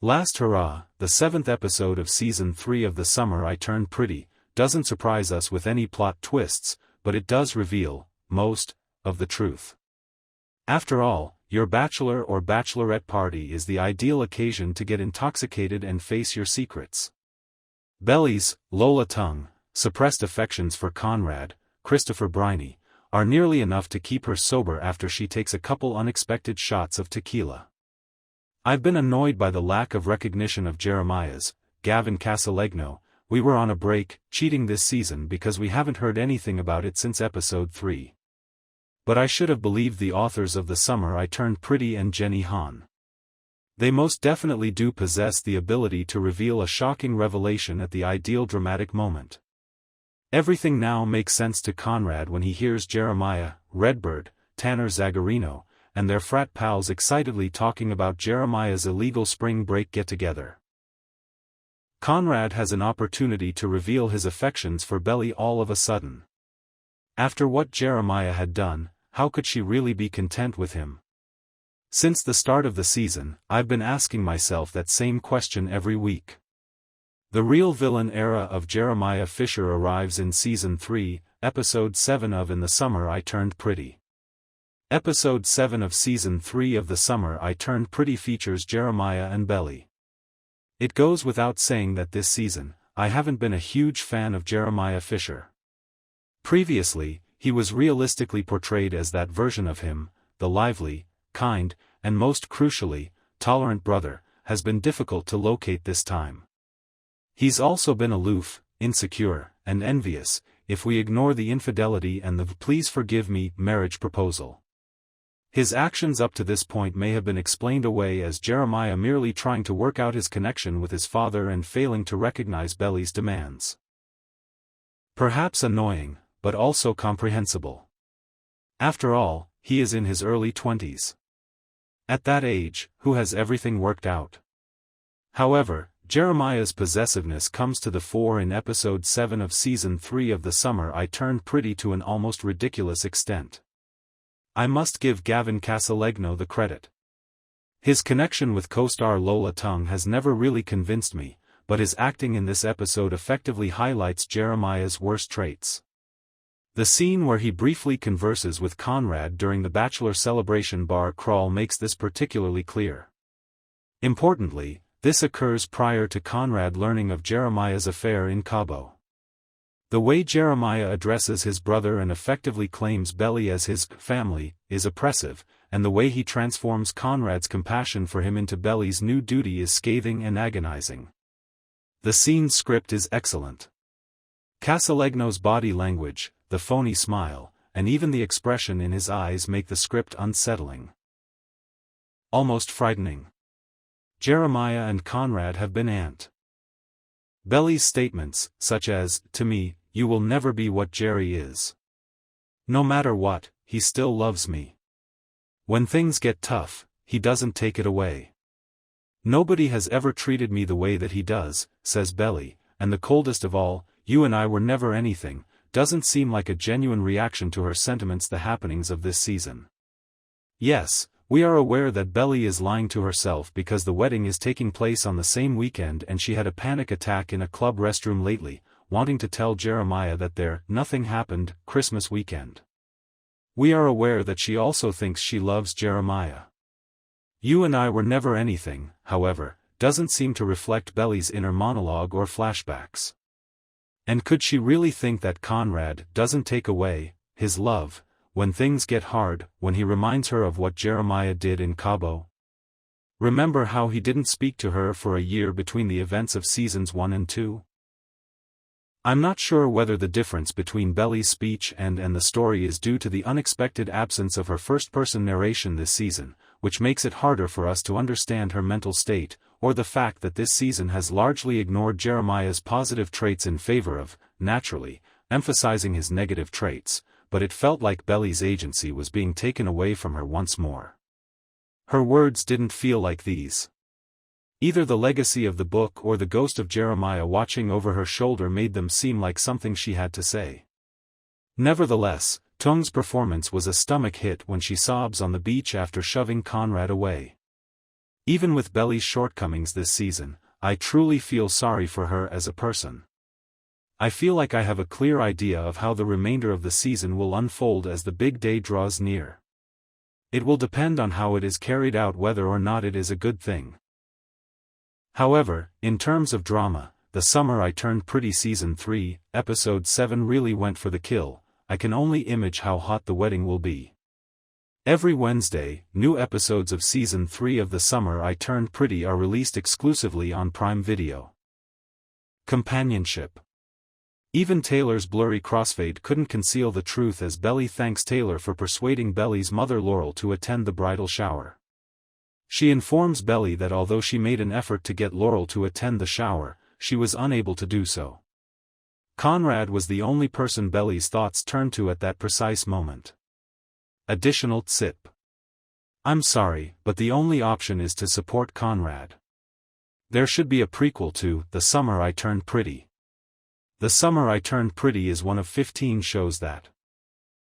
Last Hurrah, the 7th episode of Season 3 of The Summer I Turned Pretty, doesn't surprise us with any plot twists, but it does reveal, most, of the truth. After all, your bachelor or bachelorette party is the ideal occasion to get intoxicated and face your secrets. Belly's, Lola Tongue, suppressed affections for Conrad, Christopher Briney, are nearly enough to keep her sober after she takes a couple unexpected shots of tequila. I've been annoyed by the lack of recognition of Jeremiah's, Gavin Casalegno. We were on a break, cheating this season because we haven't heard anything about it since episode 3. But I should have believed the authors of The Summer I Turned Pretty and Jenny Han. They most definitely do possess the ability to reveal a shocking revelation at the ideal dramatic moment. Everything now makes sense to Conrad when he hears Jeremiah, Redbird, Tanner Zagarino, and their frat pals excitedly talking about Jeremiah's illegal spring break get-together. Conrad has an opportunity to reveal his affections for Belly all of a sudden. After what Jeremiah had done, how could she really be content with him? Since the start of the season, I've been asking myself that same question every week. The real villain era of Jeremiah Fisher arrives in Season 3, Episode 7 of In the Summer I Turned Pretty. Episode 7 of Season 3 of The Summer I Turned Pretty features Jeremiah and Belly. It goes without saying that this season, I haven't been a huge fan of Jeremiah Fisher. Previously, he was realistically portrayed as that version of him, the lively, kind, and most crucially, tolerant brother, has been difficult to locate this time. He's also been aloof, insecure, and envious, if we ignore the infidelity and the "please forgive me" marriage proposal. His actions up to this point may have been explained away as Jeremiah merely trying to work out his connection with his father and failing to recognize Belly's demands. Perhaps annoying, but also comprehensible. After all, he is in his early 20s. At that age, who has everything worked out? However, Jeremiah's possessiveness comes to the fore in Episode 7 of Season 3 of The Summer I Turned Pretty to an almost ridiculous extent. I must give Gavin Casalegno the credit. His connection with co-star Lola Tongue has never really convinced me, but his acting in this episode effectively highlights Jeremiah's worst traits. The scene where he briefly converses with Conrad during the bachelor celebration bar crawl makes this particularly clear. Importantly, this occurs prior to Conrad learning of Jeremiah's affair in Cabo. The way Jeremiah addresses his brother and effectively claims Belly as his family is oppressive, and the way he transforms Conrad's compassion for him into Belly's new duty is scathing and agonizing. The scene's script is excellent. Casalegno's body language, the phony smile, and even the expression in his eyes make the script unsettling. Almost frightening. Jeremiah and Conrad have been ant. Belly's statements, such as, "To me, you will never be what Jerry is. No matter what, he still loves me. When things get tough, he doesn't take it away. Nobody has ever treated me the way that he does," says Belly, and the coldest of all, "You and I were never anything," doesn't seem like a genuine reaction to her sentiments the happenings of this season. Yes, we are aware that Belly is lying to herself because the wedding is taking place on the same weekend and she had a panic attack in a club restroom lately, wanting to tell Jeremiah that their "nothing happened" Christmas weekend. We are aware that she also thinks she loves Jeremiah. "You and I were never anything," however, doesn't seem to reflect Belly's inner monologue or flashbacks. And could she really think that Conrad doesn't take away his love when things get hard, when he reminds her of what Jeremiah did in Cabo? Remember how he didn't speak to her for a year between the events of Seasons 1 and 2? I'm not sure whether the difference between Belly's speech and the story is due to the unexpected absence of her first-person narration this season, which makes it harder for us to understand her mental state, or the fact that this season has largely ignored Jeremiah's positive traits in favor of, naturally, emphasizing his negative traits, but it felt like Belly's agency was being taken away from her once more. Her words didn't feel like these. Either the legacy of the book or the ghost of Jeremiah watching over her shoulder made them seem like something she had to say. Nevertheless, Tongue's performance was a stomach hit when she sobs on the beach after shoving Conrad away. Even with Belly's shortcomings this season, I truly feel sorry for her as a person. I feel like I have a clear idea of how the remainder of the season will unfold as the big day draws near. It will depend on how it is carried out whether or not it is a good thing. However, in terms of drama, The Summer I Turned Pretty Season 3, Episode 7 really went for the kill. I can only image how hot the wedding will be. Every Wednesday, new episodes of Season 3 of The Summer I Turned Pretty are released exclusively on Prime Video. Companionship. Even Taylor's blurry crossfade couldn't conceal the truth as Belly thanks Taylor for persuading Belly's mother Laurel to attend the bridal shower. She informs Belly that although she made an effort to get Laurel to attend the shower, she was unable to do so. Conrad was the only person Belly's thoughts turned to at that precise moment. Additional tip. I'm sorry, but the only option is to support Conrad. There should be a prequel to The Summer I Turned Pretty. The Summer I Turned Pretty is one of 15 shows that